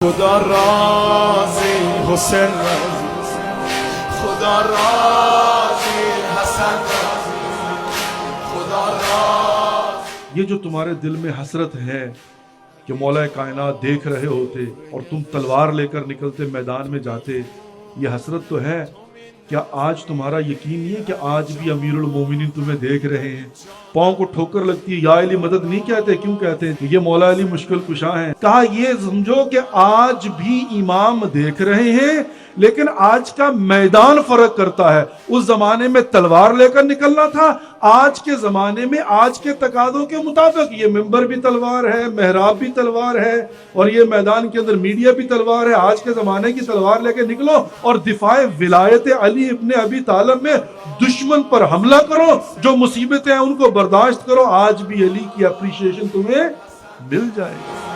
خدا راضی حسین راضی، خدا راضی حسن راضی، خدا راضی۔ یہ جو تمہارے دل میں حسرت ہے کہ مولا کائنات دیکھ رہے ہوتے اور تم تلوار لے کر نکلتے میدان میں جاتے، یہ حسرت تو ہے۔ کیا آج تمہارا یقین نہیں ہے کہ آج بھی امیر المومنین تمہیں دیکھ رہے ہیں؟ پاؤں کو ٹھوکر لگتی ہے، یا علی مدد نہیں کہتے؟ کیوں کہتے ہیں؟ یہ مولا علی مشکل کشا ہیں۔ کہا یہ سمجھو کہ آج بھی امام دیکھ رہے ہیں، لیکن آج کا میدان فرق کرتا ہے۔ اس زمانے میں تلوار لے کر نکلنا تھا، آج کے زمانے میں آج کے تقاضوں کے مطابق یہ ممبر بھی تلوار ہے، محراب بھی تلوار ہے، اور یہ میدان کے اندر میڈیا بھی تلوار ہے۔ آج کے زمانے کی تلوار لے کے نکلو اور دفاع ولایت علی ابن ابی طالب میں دشمن پر حملہ کرو، جو مصیبتیں ہیں ان کو برداشت کرو، آج بھی علی کی اپریشیشن تمہیں مل جائے گی۔